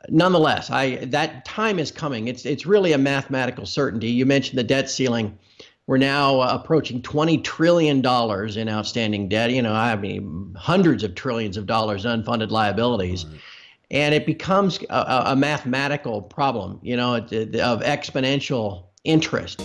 Nonetheless, that time is coming. It's really a mathematical certainty. You mentioned the debt ceiling. We're now approaching $20 trillion in outstanding debt. I mean, hundreds of trillions of dollars unfunded liabilities. Right. And it becomes a mathematical problem, of exponential interest.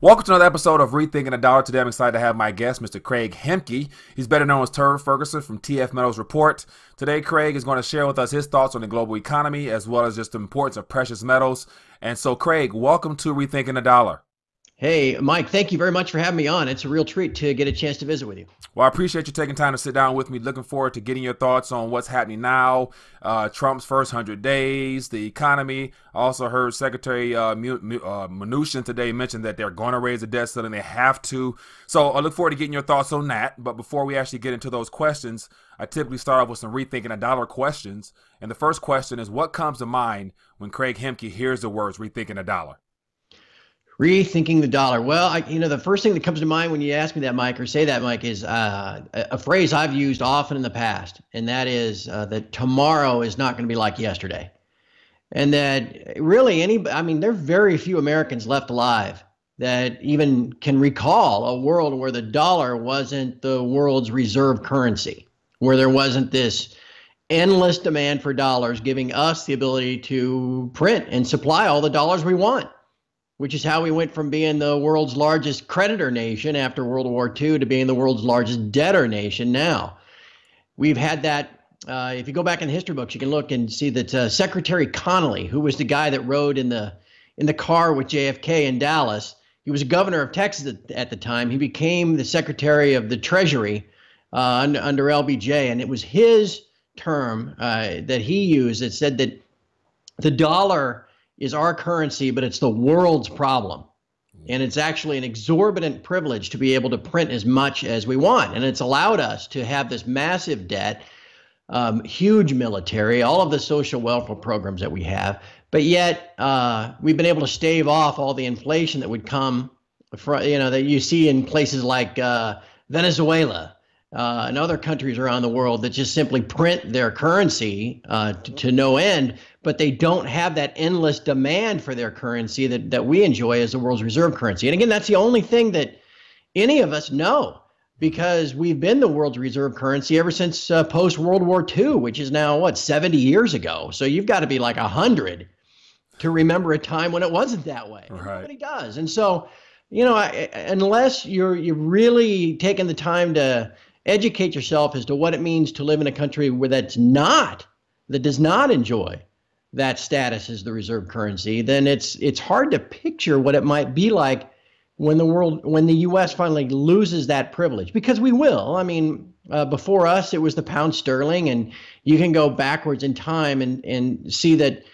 Welcome to another episode of Rethinking the Dollar. Today I'm excited to have my guest, Mr. Craig Hemke. He's better known as Turv Ferguson from TF Metals Report. Today, Craig is going to share with us his thoughts on the global economy as well as just the importance of precious metals. And so, Craig, welcome to Rethinking the Dollar. Hey, Mike, thank you very much for having me on. It's a real treat to get a chance to visit with you. Well, I appreciate you taking time to sit down with me. Looking forward to getting your thoughts on what's happening now, Trump's first 100 days, the economy. I also heard Secretary Mnuchin today mention that they're going to raise the debt ceiling. They have to. So I look forward to getting your thoughts on that. But before we actually get into those questions, I typically start off with some Rethinking the Dollar questions. And the first question is, what comes to mind when Craig Hemke hears the words Rethinking the Dollar? Rethinking the dollar. Well, the first thing that comes to mind when you ask me that, Mike, or say that, Mike, is a phrase I've used often in the past, and that is that tomorrow is not going to be like yesterday. And that really there are very few Americans left alive that even can recall a world where the dollar wasn't the world's reserve currency, where there wasn't this endless demand for dollars giving us the ability to print and supply all the dollars we want, which is how we went from being the world's largest creditor nation after World War II to being the world's largest debtor nation now. We've had that. If you go back in the history books, you can look and see that Secretary Connally, who was the guy that rode in the car with JFK in Dallas, he was governor of Texas at the time. He became the Secretary of the Treasury under LBJ, and it was his term that he used that said that the dollar is our currency, but it's the world's problem. And it's actually an exorbitant privilege to be able to print as much as we want. And it's allowed us to have this massive debt, huge military, all of the social welfare programs that we have. But yet we've been able to stave off all the inflation that would come from, that you see in places like Venezuela and other countries around the world that just simply print their currency to no end, but they don't have that endless demand for their currency that we enjoy as the world's reserve currency. And again, that's the only thing that any of us know, because we've been the world's reserve currency ever since post-World War II, which is now, 70 years ago. So you've got to be like 100 to remember a time when it wasn't that way. Right. Nobody does. And so, unless you're really taking the time to educate yourself as to what it means to live in a country that does not enjoy that status as the reserve currency, then it's hard to picture what it might be like when the U.S. finally loses that privilege, because we will. I mean, before us, it was the pound sterling, and you can go backwards in time and see that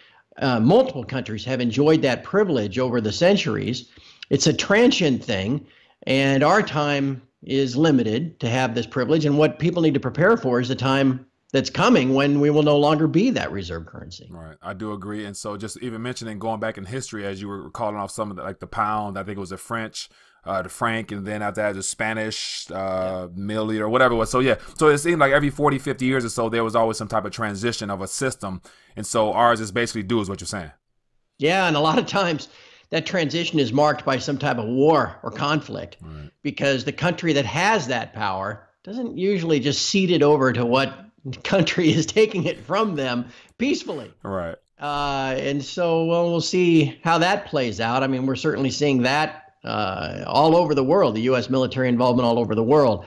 multiple countries have enjoyed that privilege over the centuries. It's a transient thing, and our time is limited to have this privilege. And what people need to prepare for is the time that's coming when we will no longer be that reserve currency. Right. I do agree. And so just even mentioning going back in history, as you were calling off some of the, like the pound, I think it was the French, the franc, and then after that, the Spanish milliliter or whatever it was. So, yeah. So it seemed like every 40, 50 years or so, there was always some type of transition of a system. And so ours is basically due, is what you're saying. Yeah. And a lot of times that transition is marked by some type of war or conflict, right, because the country that has that power doesn't usually just cede it over to what country is taking it from them peacefully. Right. And so we'll see how that plays out. I mean, we're certainly seeing that all over the world, the U.S. military involvement all over the world.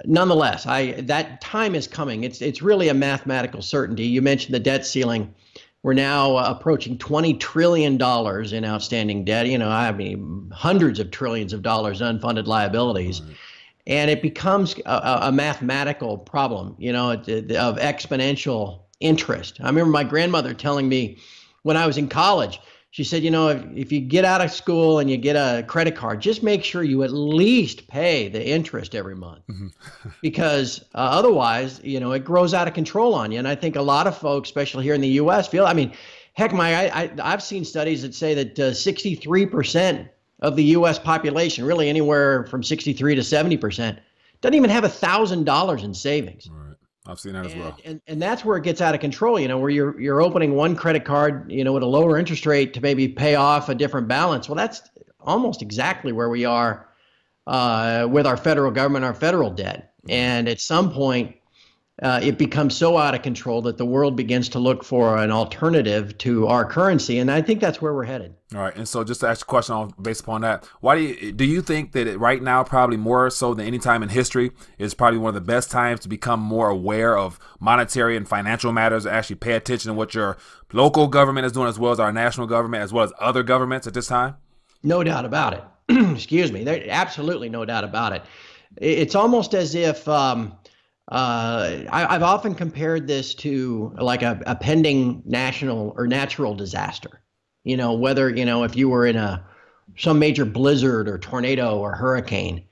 Nonetheless, that time is coming. It's really a mathematical certainty. You mentioned the debt ceiling. We're now approaching $20 trillion in outstanding debt. I mean, hundreds of trillions of dollars unfunded liabilities. Right. And it becomes a mathematical problem, of exponential interest. I remember my grandmother telling me when I was in college, she said, if you get out of school and you get a credit card, just make sure you at least pay the interest every month, because otherwise, it grows out of control on you. And I think a lot of folks, especially here in the U.S., feel, heck, I've seen studies that say that 63% of the U.S. population, really anywhere from 63 to 70%, doesn't even have $1,000 in savings. Right. I've seen that as well. And that's where it gets out of control, where you're opening one credit card, at a lower interest rate to maybe pay off a different balance. Well, that's almost exactly where we are with our federal government, our federal debt. And at some point, it becomes so out of control that the world begins to look for an alternative to our currency. And I think that's where we're headed. All right. And so just to ask a question based upon that, why do you think that right now, probably more so than any time in history, is probably one of the best times to become more aware of monetary and financial matters, and actually pay attention to what your local government is doing as well as our national government, as well as other governments at this time? No doubt about it. Excuse me. There's absolutely no doubt about it. It's almost as if I've often compared this to like a pending national or natural disaster. Whether, if you were in some major blizzard or tornado or hurricane,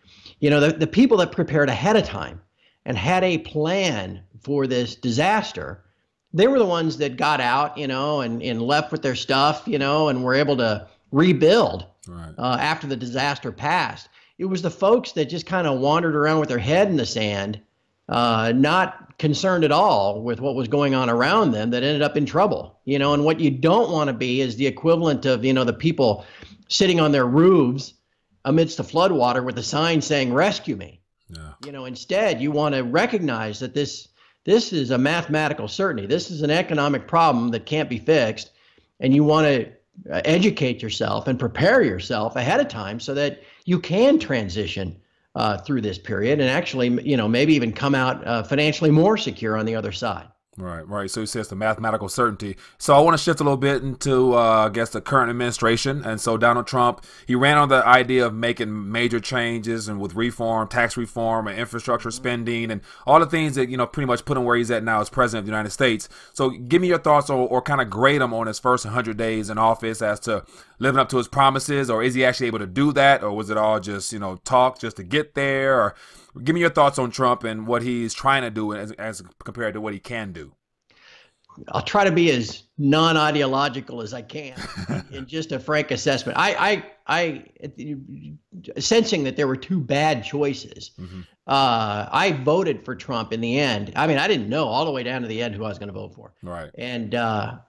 the people that prepared ahead of time and had a plan for this disaster, they were the ones that got out, and left with their stuff, and were able to rebuild after the disaster passed. It was the folks that just kind of wandered around with their head in the sand, not concerned at all with what was going on around them, that ended up in trouble. And what you don't want to be is the equivalent of, the people sitting on their roofs amidst the floodwater with a sign saying, "Rescue me." Yeah. Instead, you want to recognize that this is a mathematical certainty. This is an economic problem that can't be fixed. And you want to educate yourself and prepare yourself ahead of time so that you can transition through this period and actually, maybe even come out financially more secure on the other side. Right. So he says the mathematical certainty. So I want to shift a little bit into, I guess, the current administration. And so Donald Trump, he ran on the idea of making major changes and with reform, tax reform and infrastructure spending and all the things that, pretty much put him where he's at now as president of the United States. So give me your thoughts or kind of grade him on his first 100 days in office as to living up to his promises, or is he actually able to do that? Or was it all just, talk just to get there? Or give me your thoughts on Trump and what he's trying to do as compared to what he can do. I'll try to be as non-ideological as I can in just a frank assessment. I sensing that there were two bad choices. I voted for Trump in the end. I mean, I didn't know all the way down to the end who I was going to vote for. Right. And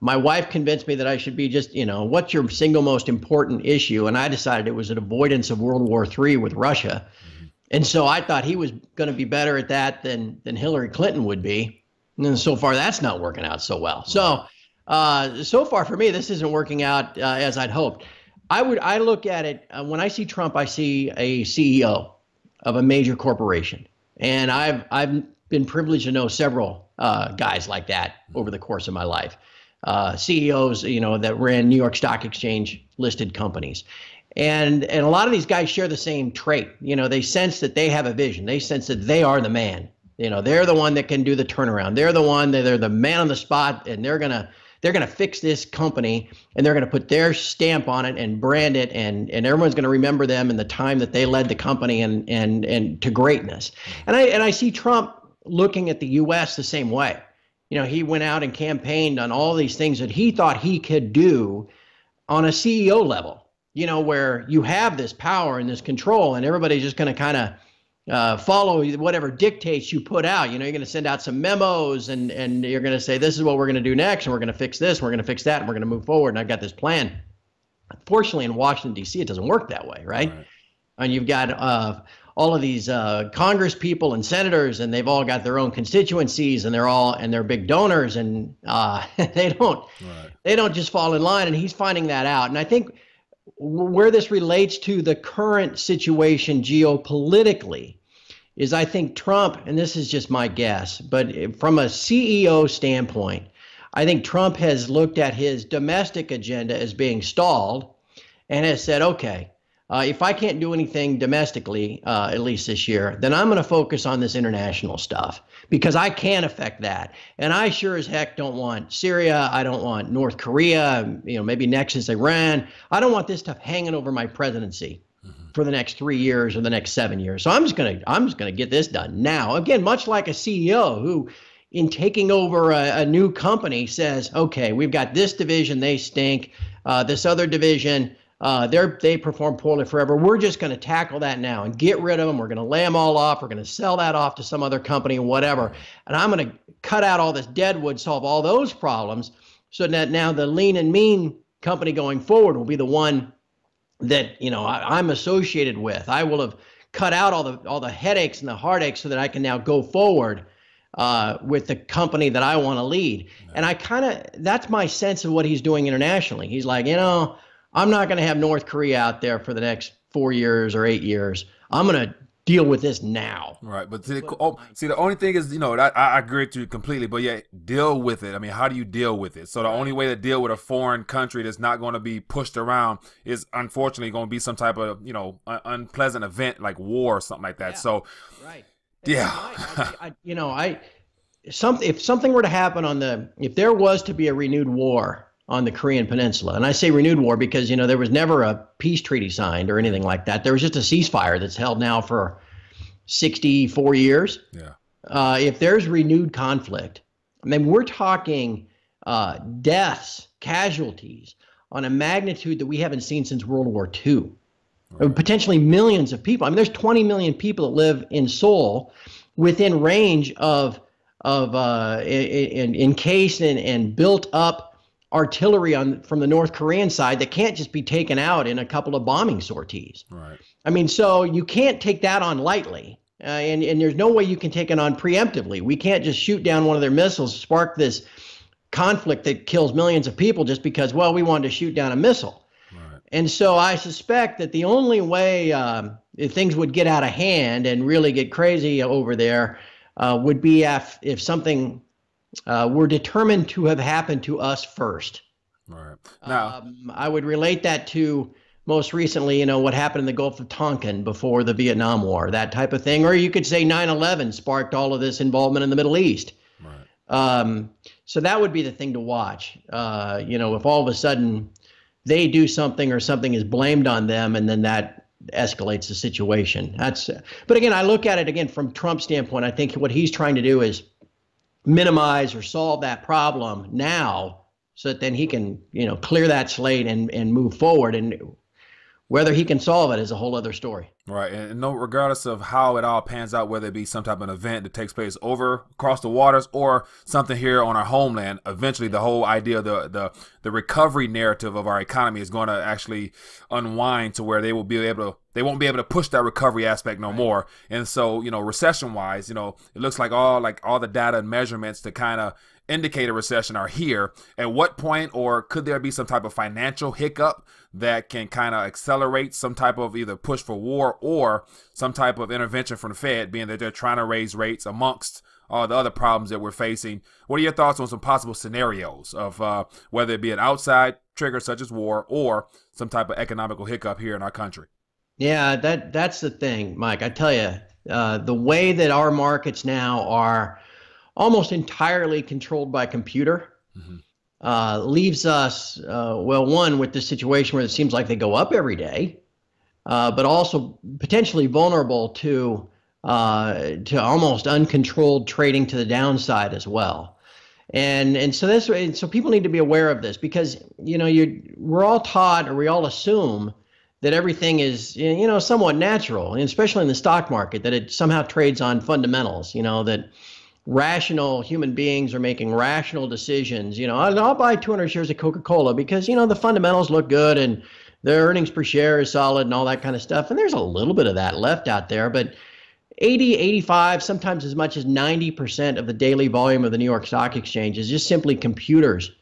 my wife convinced me that I should be just, what's your single most important issue? And I decided it was an avoidance of World War III with Russia. And so I thought he was going to be better at that than Hillary Clinton would be. And so far, that's not working out so well. So, so far for me, this isn't working out as I'd hoped. I look at it when I see Trump, I see a CEO of a major corporation, and I've been privileged to know several guys like that over the course of my life. CEOs, that ran New York Stock Exchange listed companies. And a lot of these guys share the same trait. They sense that they have a vision. They sense that they are the man. They're the one that can do the turnaround. They're the man on the spot, and they're gonna fix this company, and they're gonna put their stamp on it and brand it, and everyone's gonna remember them and the time that they led the company and to greatness. And I see Trump looking at the U.S. the same way. He went out and campaigned on all these things that he thought he could do on a CEO level. Where you have this power and this control, and everybody's just going to kind of follow whatever dictates you put out. You're going to send out some memos, and you're going to say, this is what we're going to do next, and we're going to fix this, and we're going to fix that, and we're going to move forward, and I've got this plan. Unfortunately, in Washington, D.C., it doesn't work that way, right? And you've got all of these Congress people and senators, and they've all got their own constituencies, and they're big donors, and they don't just fall in line, and he's finding that out. And I think where this relates to the current situation geopolitically is, I think Trump, and this is just my guess, but from a CEO standpoint, I think Trump has looked at his domestic agenda as being stalled and has said, okay, if I can't do anything domestically, at least this year, then I'm going to focus on this international stuff because I can affect that. And I sure as heck don't want Syria. I don't want North Korea, maybe next is Iran. I don't want this stuff hanging over my presidency for the next 3 years or the next 7 years. So I'm just going to get this done now. Again, much like a CEO who, in taking over a new company, says, okay, we've got this division, they stink. This other division, They perform poorly forever. We're just going to tackle that now and get rid of them. We're going to lay them all off. We're going to sell that off to some other company, whatever. And I'm going to cut out all this deadwood, solve all those problems, so that now the lean and mean company going forward will be the one that I'm associated with. I will have cut out all the headaches and the heartaches so that I can now go forward with the company that I want to lead. And that's my sense of what he's doing internationally. He's like, I'm not going to have North Korea out there for the next 4 years or 8 years. I'm going to deal with this now. Right. But the only thing is, I agree with you completely, but yeah, deal with it. I mean, how do you deal with it? So the only way to deal with a foreign country that's not going to be pushed around is unfortunately going to be some type of, unpleasant event like war or something like that. Yeah. So, right. Yeah. If something were to happen if there was to be a renewed war on the Korean Peninsula, and I say renewed war because, there was never a peace treaty signed or anything like that. There was just a ceasefire that's held now for 64 years. Yeah. If there's renewed conflict, I mean, we're talking deaths, casualties on a magnitude that we haven't seen since World War II. Right. Potentially millions of people. I mean, there's 20 million people that live in Seoul within range of encased and built up artillery from the North Korean side that can't just be taken out in a couple of bombing sorties. Right. I mean, so you can't take that on lightly, and there's no way you can take it on preemptively. We can't just shoot down one of their missiles, spark this conflict that kills millions of people just because, well, we wanted to shoot down a missile. Right. And so I suspect that the only way if things would get out of hand and really get crazy over there would be if something were determined to have happened to us first. Right. Now, I would relate that to most recently, what happened in the Gulf of Tonkin before the Vietnam War, that type of thing. Or you could say 9/11 sparked all of this involvement in the Middle East. Right. So that would be the thing to watch. If all of a sudden they do something or something is blamed on them, and then that escalates the situation. But again, I look at it again from Trump's standpoint. I think what he's trying to do is minimize or solve that problem now, so that then he can, clear that slate and move forward. And whether he can solve it is a whole other story. Right. And regardless of how it all pans out, whether it be some type of event that takes place across the waters or something here on our homeland, eventually the whole idea of the recovery narrative of our economy is going to actually unwind to where they won't be able to push that recovery aspect no more. And so, recession wise, it looks like all the data and measurements to kind of indicate a recession are here. At what point, or could there be some type of financial hiccup that can kind of accelerate some type of either push for war or some type of intervention from the Fed, being that they're trying to raise rates amongst all the other problems that we're facing? What are your thoughts on some possible scenarios of whether it be an outside trigger such as war or some type of economical hiccup here in our country? Yeah, that's the thing, Mike. I tell you, the way that our markets now are almost entirely controlled by computer, leaves us, one, with this situation where it seems like they go up every day, but also potentially vulnerable to almost uncontrolled trading to the downside as well. And so people need to be aware of this, because we're all taught, or we all assume, that everything is somewhat natural, and especially in the stock market, that it somehow trades on fundamentals. That rational human beings are making rational decisions. I'll buy 200 shares of Coca-Cola because the fundamentals look good and their earnings per share is solid and all that kind of stuff. And there's a little bit of that left out there, but 80, 85, sometimes as much as 90% of the daily volume of the New York Stock Exchange is just simply computers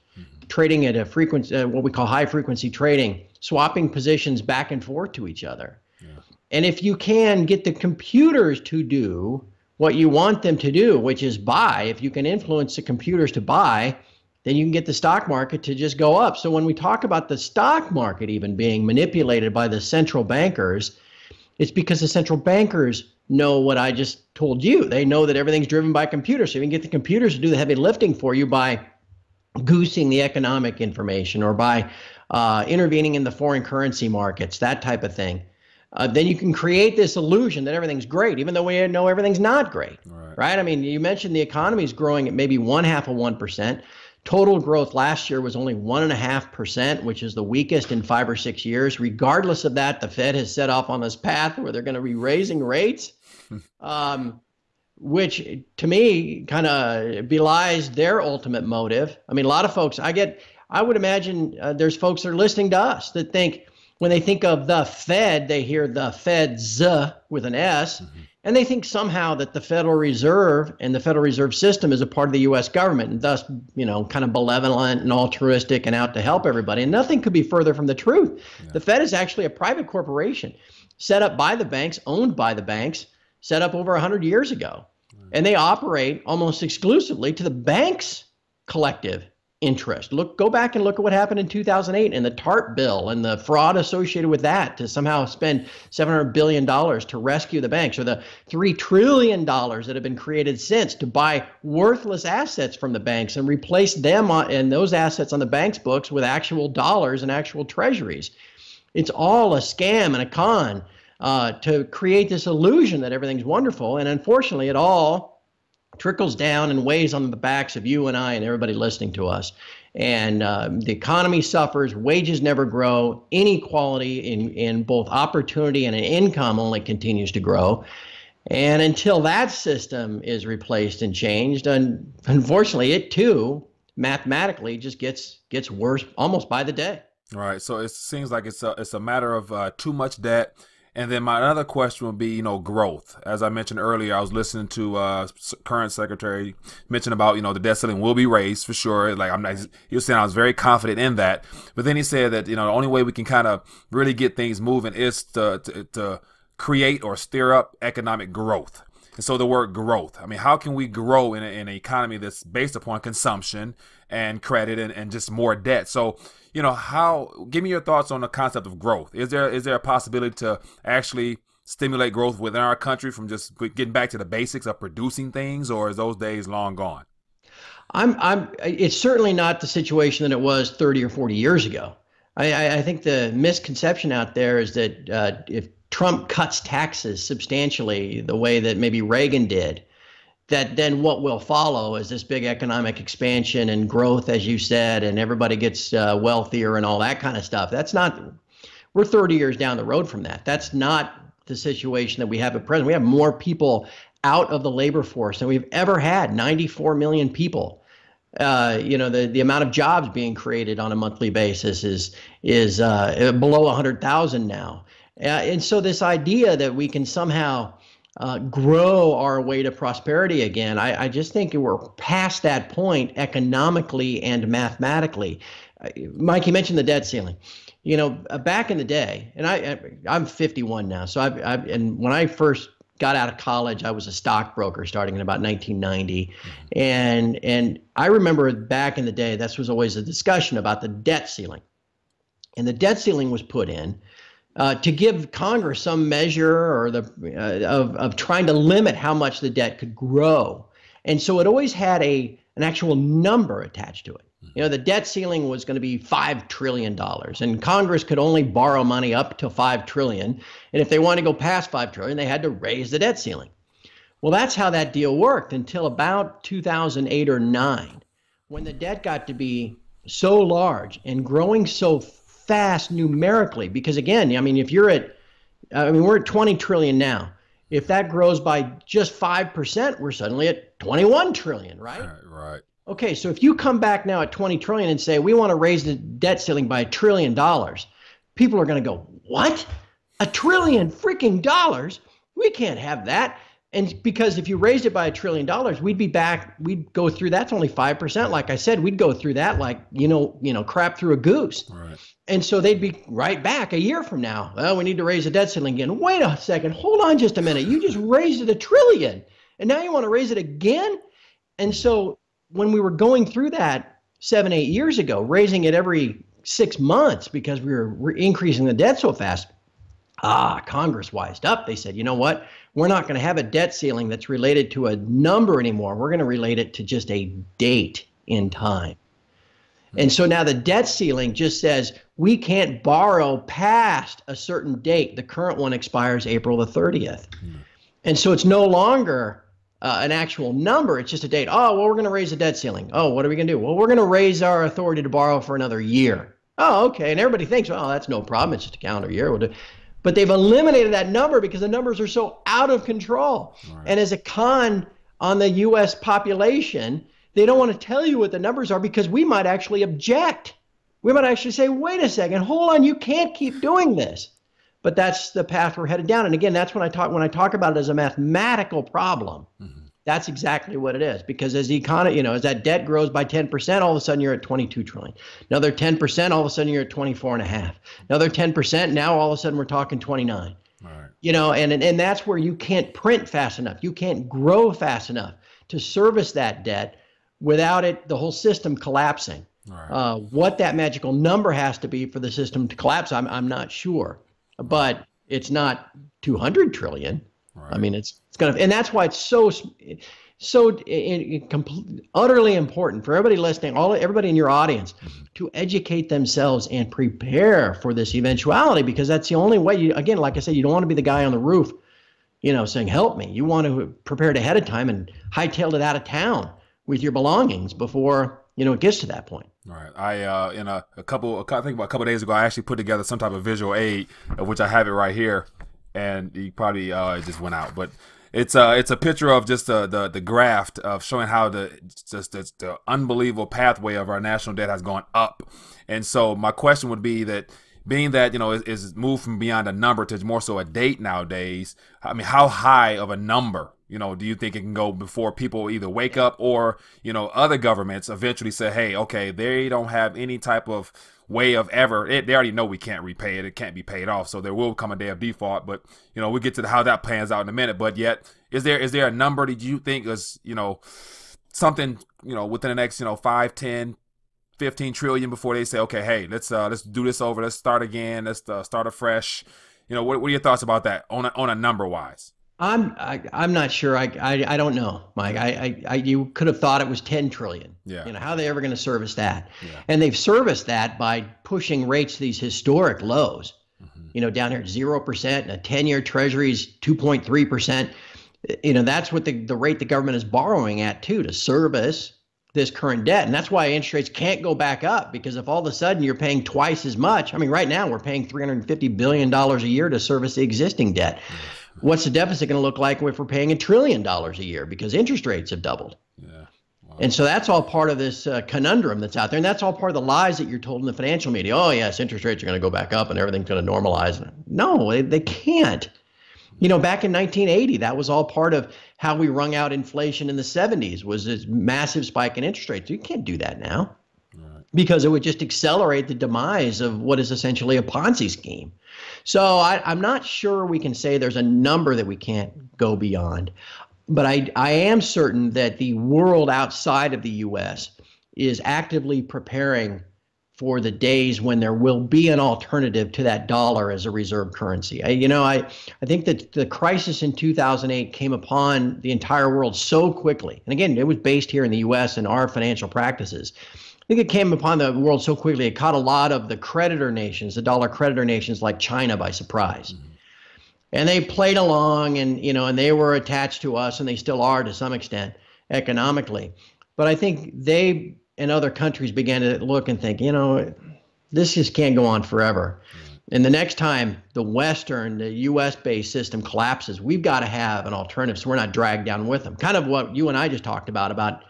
trading at a frequency, what we call high frequency trading, swapping positions back and forth to each other. Yeah. And if you can get the computers to do what you want them to do, which is buy, if you can influence the computers to buy, then you can get the stock market to just go up. So when we talk about the stock market even being manipulated by the central bankers, it's because the central bankers know what I just told you. They know that everything's driven by computers. So you can get the computers to do the heavy lifting for you by goosing the economic information or by intervening in the foreign currency markets, that type of thing. Then you can create this illusion that everything's great, even though we know everything's not great, right? I mean, you mentioned the economy is growing at maybe 0.5%. Total growth last year was only 1.5%, which is the weakest in 5 or 6 years. Regardless of that, the Fed has set off on this path where they're going to be raising rates, which to me kind of belies their ultimate motive. I mean, a lot of folks, I would imagine there's folks that are listening to us that think when they think of the Fed, they hear the Feds with an S, and they think somehow that the Federal Reserve and the Federal Reserve System is a part of the U.S. government and thus, kind of benevolent and altruistic and out to help everybody. And nothing could be further from the truth. Yeah. The Fed is actually a private corporation set up by the banks, owned by the banks, set up over 100 years ago. And they operate almost exclusively to the bank's collective interest. Go back and look at what happened in 2008 and the TARP bill and the fraud associated with that to somehow spend $700 billion to rescue the banks, or the $3 trillion that have been created since to buy worthless assets from the banks and replace them and those assets on the bank's books with actual dollars and actual treasuries. It's all a scam and a con to create this illusion that everything's wonderful. And unfortunately, it all trickles down and weighs on the backs of you and I and everybody listening to us. And the economy suffers, wages never grow, inequality in both opportunity and in income only continues to grow. And until that system is replaced and changed, and unfortunately, it too, mathematically, just gets worse almost by the day. Right. So it seems like it's a matter of too much debt. And then my other question would be, growth. As I mentioned earlier, I was listening to current secretary mention about, the debt ceiling will be raised for sure. He was saying I was very confident in that. But then he said that, the only way we can kind of really get things moving is to create or stir up economic growth. And so the word growth, I mean, how can we grow in an economy that's based upon consumption and credit and just more debt? So, give me your thoughts on the concept of growth. Is there a possibility to actually stimulate growth within our country from just getting back to the basics of producing things, or is those days long gone? It's certainly not the situation that it was 30 or 40 years ago. I think the misconception out there is that if Trump cuts taxes substantially the way that maybe Reagan did, that then what will follow is this big economic expansion and growth, as you said, and everybody gets wealthier and all that kind of stuff. We're 30 years down the road from that. That's not the situation that we have at present. We have more people out of the labor force than we've ever had, 94 million people. The amount of jobs being created on a monthly basis is below 100,000 now. And so this idea that we can somehow grow our way to prosperity again, I just think we're past that point economically and mathematically. Mike, you mentioned the debt ceiling. Back in the day, and I'm 51 now, so and when I first got out of college, I was a stockbroker starting in about 1990, and I remember back in the day, this was always a discussion about the debt ceiling, and the debt ceiling was put in to give Congress some measure or of trying to limit how much the debt could grow. And so it always had an actual number attached to it. The debt ceiling was going to be $5 trillion, and Congress could only borrow money up to $5 trillion. And if they wanted to go past $5 trillion, they had to raise the debt ceiling. Well, that's how that deal worked until about 2008 or 9, when the debt got to be so large and growing so fast numerically, because again, if we're at 20 trillion now. If that grows by just 5%, we're suddenly at 21 trillion, right? Right. Okay, so if you come back now at 20 trillion and say, we want to raise the debt ceiling by $1 trillion, people are going to go, what? $1 trillion freaking dollars? We can't have that. And because if you raised it by $1 trillion, we'd go through, that's only 5%. Like I said, we'd go through that like, crap through a goose. Right. And so they'd be right back a year from now. Well, we need to raise the debt ceiling again. Wait a second. Hold on just a minute. You just raised it $1 trillion. And now you want to raise it again? And so when we were going through that 7, 8 years ago, raising it every 6 months because we were increasing the debt so fast, Congress wised up. They said, you know what? We're not going to have a debt ceiling that's related to a number anymore. We're going to relate it to just a date in time. And so now the debt ceiling just says we can't borrow past a certain date. The current one expires April the 30th. And so it's no longer an actual number. It's just a date. Oh, well, we're going to raise the debt ceiling. Oh, what are we going to do? Well, we're going to raise our authority to borrow for another year. Oh, okay. And everybody thinks, well, that's no problem. It's just a calendar year. But they've eliminated that number because the numbers are so out of control. Right. And as a con on the U.S. population, they don't want to tell you what the numbers are because we might actually object. We might actually say, wait a second, hold on, you can't keep doing this. But that's the path we're headed down. And again, that's when I talk about it as a mathematical problem. Mm-hmm. That's exactly what it is. Because as the economy, as that debt grows by 10%, all of a sudden you're at 22 trillion. Another 10%, all of a sudden you're at 24.5. Another 10%, now all of a sudden we're talking 29. Right. And that's where you can't print fast enough. You can't grow fast enough to service that debt without the whole system collapsing. Right. What that magical number has to be for the system to collapse, I'm not sure. But it's not 200 trillion. Right. I mean, it's going to, and that's why it's so utterly important for everybody listening, everybody in your audience, mm-hmm. to educate themselves and prepare for this eventuality, because that's the only way. Again, like I said, you don't want to be the guy on the roof, saying, help me. You want to prepare it ahead of time and hightail it out of town with your belongings before, it gets to that point. Right. I think about a couple of days ago, I actually put together some type of visual aid, of which I have it right here, and you probably it just went out, but it's a picture of just the graph of showing how the unbelievable pathway of our national debt has gone up. And so my question would be that, being that is moved from beyond a number to more so a date nowadays, I mean, how high of a number do you think it can go before people either wake up or, other governments eventually say, hey, okay, they don't have any type of way of they already know we can't repay it. It can't be paid off. So there will come a day of default. But, we'll get to how that plans out in a minute. But yet, is there a number that you think is, something, within the next, 5, 10, 15 trillion before they say, okay, hey, let's do this over. Let's start again. Let's start afresh. What are your thoughts about that on a number wise? I'm not sure. I don't know, Mike. You could have thought it was 10 trillion. Yeah. How are they ever going to service that? Yeah. And they've serviced that by pushing rates to these historic lows. Mm-hmm. Down here at 0%, and a 10-year Treasury's 2.3%. That's what the rate the government is borrowing at too, to service this current debt. And that's why interest rates can't go back up, because if all of a sudden you're paying twice as much, I mean, right now we're paying $350 billion a year to service the existing debt. What's the deficit going to look like if we're paying $1 trillion a year because interest rates have doubled? Yeah. Wow. And so that's all part of this conundrum that's out there. And that's all part of the lies that you're told in the financial media. Oh, yes, interest rates are going to go back up and everything's going to normalize. No, they can't. Back in 1980, that was all part of how we wrung out inflation in the 70s, was this massive spike in interest rates. You can't do that now, right, because it would just accelerate the demise of what is essentially a Ponzi scheme. So I'm not sure we can say there's a number that we can't go beyond. But I am certain that the world outside of the U.S. is actively preparing for the days when there will be an alternative to that dollar as a reserve currency. I think that the crisis in 2008 came upon the entire world so quickly. And again, it was based here in the U.S. and our financial practices. I think it came upon the world so quickly, it caught a lot of the creditor nations, the dollar creditor nations like China, by surprise. Mm-hmm. And they played along, and and they were attached to us, and they still are to some extent economically. But I think they and other countries began to look and think, this just can't go on forever. And the next time the U.S.-based system collapses, we've got to have an alternative so we're not dragged down with them. Kind of what you and I just talked about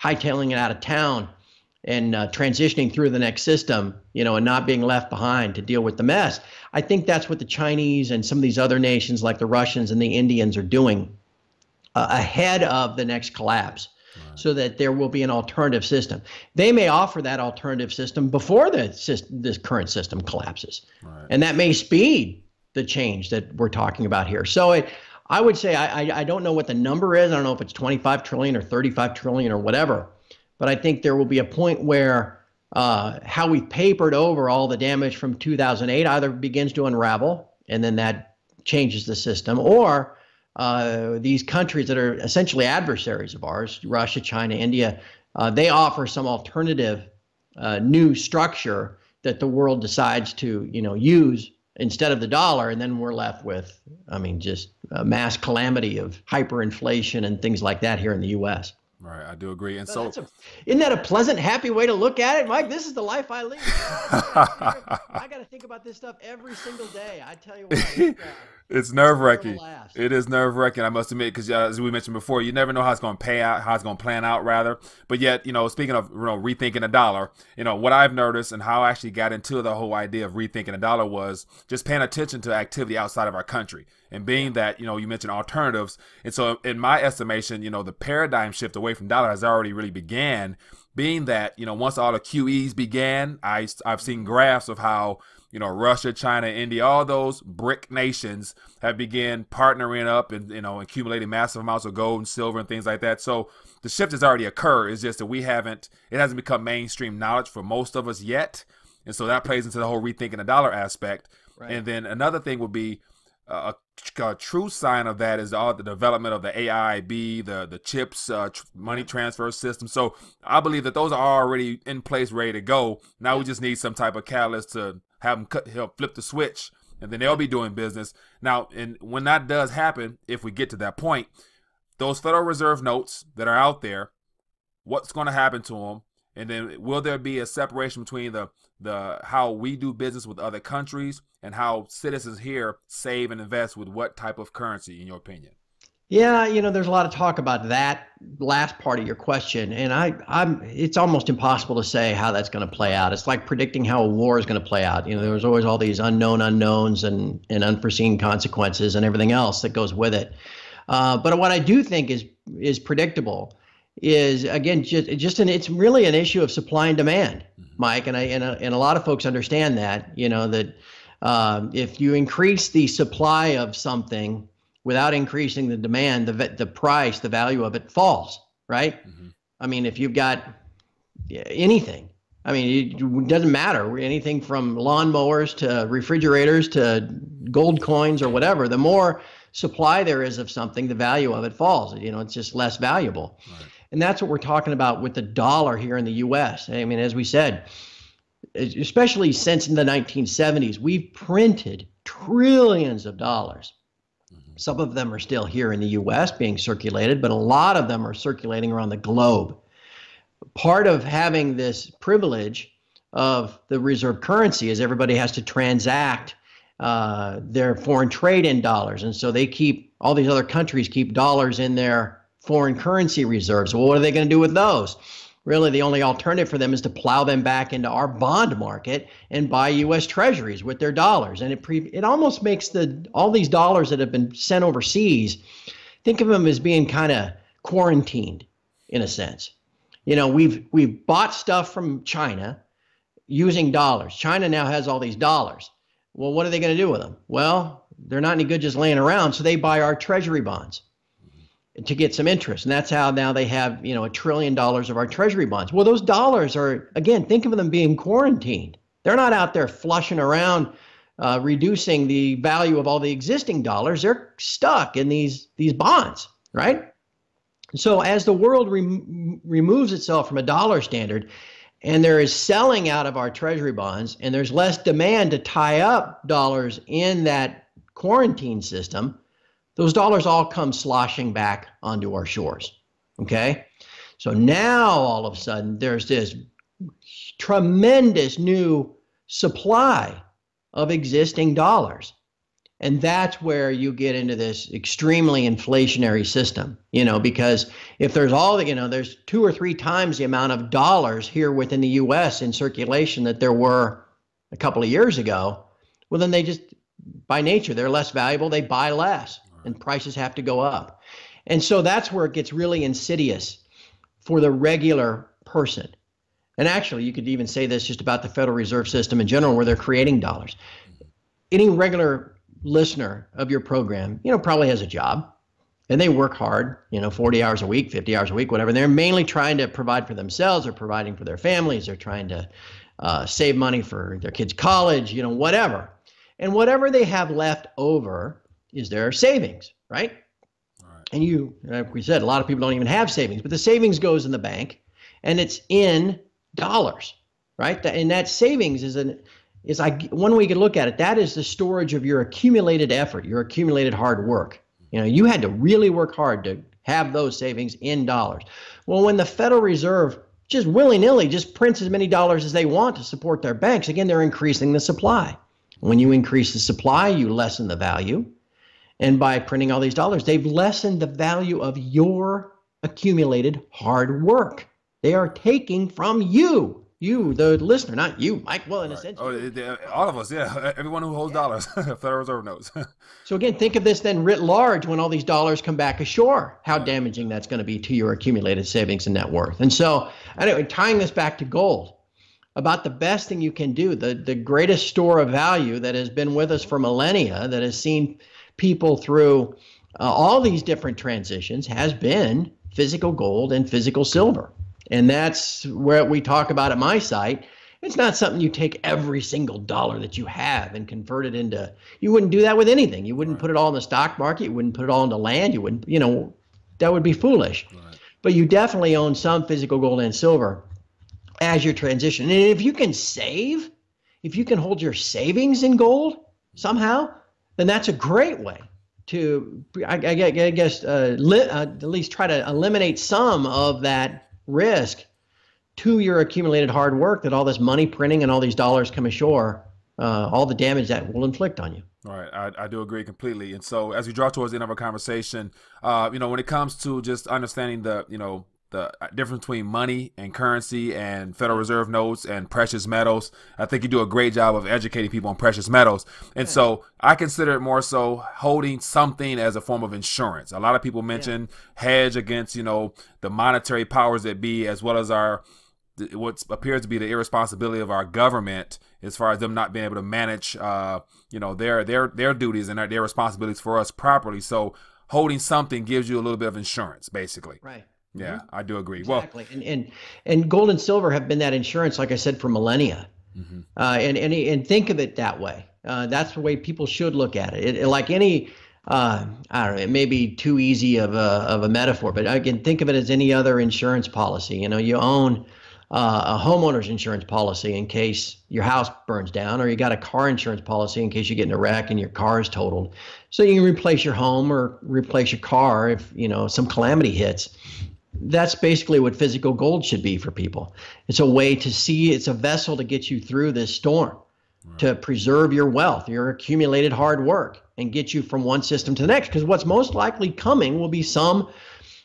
hightailing it out of town and transitioning through the next system, and not being left behind to deal with the mess. I think that's what the Chinese and some of these other nations like the Russians and the Indians are doing ahead of the next collapse. Right. So that there will be an alternative system. They may offer that alternative system before this current system collapses. Right. And that may speed the change that we're talking about here. So I would say I don't know what the number is. I don't know if it's 25 trillion or 35 trillion or whatever. But I think there will be a point where how we papered over all the damage from 2008 either begins to unravel, and then that changes the system, or these countries that are essentially adversaries of ours, Russia, China, India, they offer some alternative new structure that the world decides to use instead of the dollar, and then we're left with, I mean, just a mass calamity of hyperinflation and things like that here in the U.S. Right, I do agree. And So so, isn't that a pleasant, happy way to look at it, Mike? This is the life I lead. I got to think about this stuff every single day. I tell you what, it's it's never gonna nerve-wracking. last. It is nerve-wracking, I must admit, because as we mentioned before, you never know how it's going to pay out, how it's going to plan out, rather. But yet, speaking of rethinking the dollar, what I've noticed and how I actually got into the whole idea of rethinking the dollar was just paying attention to activity outside of our country. And being that, you mentioned alternatives. And so in my estimation, the paradigm shift away from dollar has already really began, being that, once all the QEs began, I've seen graphs of how Russia, China, India, all those BRIC nations have begun partnering up and, accumulating massive amounts of gold and silver and things like that. So the shift has already occurred. It's just that it hasn't become mainstream knowledge for most of us yet. And so that plays into the whole rethinking the dollar aspect. Right. And then another thing would be a true sign of that is all the development of the AIB, the chips, money transfer system. So I believe that those are already in place, ready to go. Now we just need some type of catalyst to have them help flip the switch, and then they'll be doing business. Now, and when that does happen, if we get to that point, those Federal Reserve notes that are out there, what's going to happen to them? And then will there be a separation between the how we do business with other countries and how citizens here save and invest with what type of currency, in your opinion? Yeah, there's a lot of talk about that last part of your question, and it's almost impossible to say how that's going to play out. It's like predicting how a war is going to play out. There's always all these unknown unknowns and unforeseen consequences and everything else that goes with it. But what I do think is predictable is, again, it's really an issue of supply and demand, Mike, and a lot of folks understand that. That if you increase the supply of something without increasing the demand, the price, the value of it falls, right? Mm-hmm. I mean, if you've got anything, I mean, it doesn't matter, anything from lawnmowers to refrigerators to gold coins or whatever, the more supply there is of something, the value of it falls. It's just less valuable. Right. And that's what we're talking about with the dollar here in the U.S. I mean, as we said, especially since in the 1970s, we've printed trillions of dollars. Some of them are still here in the U.S. being circulated, but a lot of them are circulating around the globe. Part of having this privilege of the reserve currency is everybody has to transact their foreign trade in dollars. And so all these other countries keep dollars in their foreign currency reserves. Well, what are they going to do with those? Really, the only alternative for them is to plow them back into our bond market and buy U.S. treasuries with their dollars. And it almost makes all these dollars that have been sent overseas, think of them as being kind of quarantined in a sense. We've bought stuff from China using dollars. China now has all these dollars. Well, what are they going to do with them? Well, they're not any good just laying around, so they buy our treasury bonds to get some interest. And that's how now they have, $1 trillion of our treasury bonds. Well, those dollars are, again, think of them being quarantined. They're not out there flushing around, reducing the value of all the existing dollars. They're stuck in these bonds, right? So as the world removes itself from a dollar standard, and there is selling out of our treasury bonds, and there's less demand to tie up dollars in that quarantine system, those dollars all come sloshing back onto our shores, okay? So now all of a sudden there's this tremendous new supply of existing dollars. And that's where you get into this extremely inflationary system, because if there's there's 2 or 3 times the amount of dollars here within the U.S. in circulation that there were a couple of years ago, well, then they just, by nature, they're less valuable, they buy less. And prices have to go up. And so that's where it gets really insidious for the regular person. And actually, you could even say this just about the Federal Reserve System in general, where they're creating dollars. Any regular listener of your program, probably has a job, and they work hard, 40 hours a week, 50 hours a week, whatever. They're mainly trying to provide for themselves or providing for their families. They're trying to save money for their kids' college, whatever. And whatever they have left over is their savings, right? All right. And like we said, a lot of people don't even have savings, but the savings goes in the bank and it's in dollars, right? And that savings is is one way you could look at it, that is the storage of your accumulated effort, your accumulated hard work. You had to really work hard to have those savings in dollars. Well, when the Federal Reserve just willy-nilly just prints as many dollars as they want to support their banks, again, they're increasing the supply. When you increase the supply, you lessen the value. And by printing all these dollars, they've lessened the value of your accumulated hard work. They are taking from you, the listener, not you, Mike. Well, in a sense. All of us, yeah. Everyone who holds dollars, Federal Reserve notes. So again, think of this then writ large when all these dollars come back ashore, how damaging that's going to be to your accumulated savings and net worth. And so, anyway, tying this back to gold, about the best thing you can do, the greatest store of value that has been with us for millennia, that has seen people through all these different transitions, has been physical gold and physical silver. And that's where we talk about at my site. It's not something you take every single dollar that you have and convert it into. You wouldn't do that with anything. You wouldn't put it all in the stock market. You wouldn't put it all into land. You wouldn't, that would be foolish. Right. But you definitely own some physical gold and silver as your transition. And if you can save, if you can hold your savings in gold somehow, then that's a great way to, I guess, at least try to eliminate some of that risk to your accumulated hard work that all this money printing and all these dollars come ashore, all the damage that will inflict on you. All right, I do agree completely. And so as we draw towards the end of our conversation, when it comes to just understanding the difference between money and currency and Federal Reserve notes and precious metals, I think you do a great job of educating people on precious metals. And so I consider it more so holding something as a form of insurance. A lot of people mention hedge against, the monetary powers that be, as well as what appears to be the irresponsibility of our government as far as them not being able to manage, their duties and their responsibilities for us properly. So holding something gives you a little bit of insurance, basically. Right. Yeah, I do agree. Exactly. Well, and gold and silver have been that insurance, like I said, for millennia. Mm-hmm. And think of it that way. That's the way people should look at it. Like any, I don't know, it may be too easy of a metaphor, but again, think of it as any other insurance policy. You own a homeowner's insurance policy in case your house burns down, or you got a car insurance policy in case you get in a wreck and your car is totaled. So you can replace your home or replace your car if some calamity hits. That's basically what physical gold should be for people. It's a way to see, it's a vessel to get you through this storm, to preserve your wealth, your accumulated hard work, and get you from one system to the next. Because what's most likely coming will be some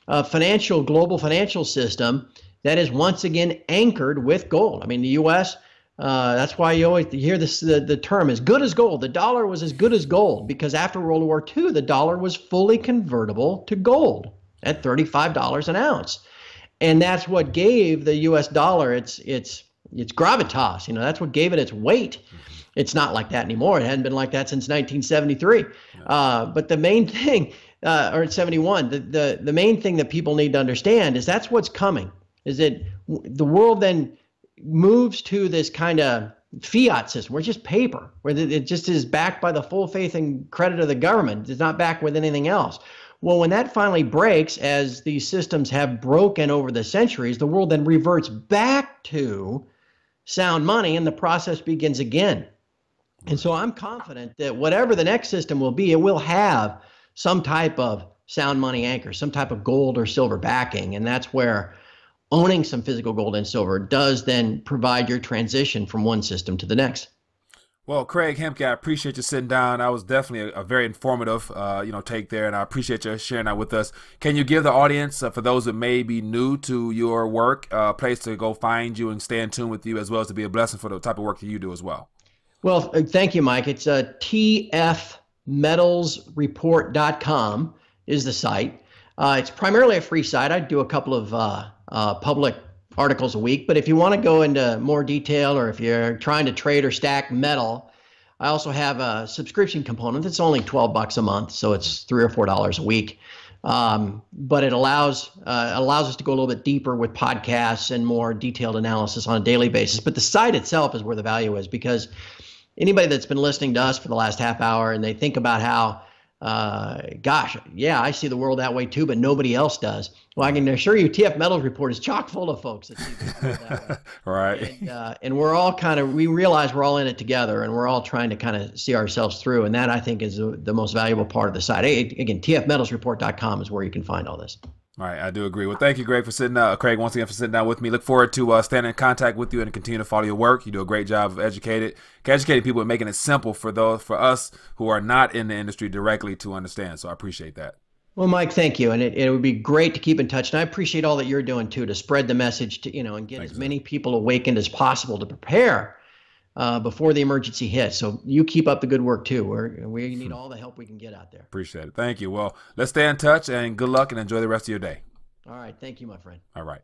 global financial system that is once again anchored with gold. I mean, the U.S., that's why you always hear this, the term as good as gold. The dollar was as good as gold because after World War II, the dollar was fully convertible to gold at $35 an ounce. And that's what gave the US dollar its gravitas. That's what gave it its weight. It's not like that anymore. It hadn't been like that since 1973. But the main thing, or 71, the main thing that people need to understand is that's what's coming, is that the world then moves to this kind of fiat system where it's just paper, where it just is backed by the full faith and credit of the government. It's not backed with anything else. Well, when that finally breaks, as these systems have broken over the centuries, the world then reverts back to sound money and the process begins again. And so I'm confident that whatever the next system will be, it will have some type of sound money anchor, some type of gold or silver backing. And that's where owning some physical gold and silver does then provide your transition from one system to the next. Well, Craig Hemke, I appreciate you sitting down. That was definitely a very informative, take there, and I appreciate you sharing that with us. Can you give the audience, for those that may be new to your work, a place to go find you and stay in tune with you, as well as to be a blessing for the type of work that you do as well? Well, thank you, Mike. It's tfmetalsreport.com is the site. It's primarily a free site. I do a couple of public articles a week, but if you want to go into more detail, or if you're trying to trade or stack metal, I also have a subscription component that's only $12 a month, so it's $3 or $4 a week. But it allows us to go a little bit deeper with podcasts and more detailed analysis on a daily basis. But the site itself is where the value is, because anybody that's been listening to us for the last half hour and they think about how gosh, yeah, I see the world that way too, but nobody else does. Well, I can assure you, TF Metals Report is chock full of folks that see the world that way. Right. And we're all we realize we're all in it together, and we're all trying to kind of see ourselves through. And that, I think, is the most valuable part of the site. Again, tfmetalsreport.com is where you can find all this. All right, I do agree. Well, thank you, Craig, Craig, once again, for sitting down with me. Look forward to staying in contact with you and continue to follow your work. You do a great job of educating people and making it simple for us who are not in the industry directly to understand. So I appreciate that. Well, Mike, thank you. And it would be great to keep in touch. And I appreciate all that you're doing too, to spread the message to, and get as many people awakened as possible to prepare before the emergency hits. So you keep up the good work too. We need all the help we can get out there. Appreciate it. Thank you. Well, let's stay in touch, and good luck, and enjoy the rest of your day. All right. Thank you, my friend. All right.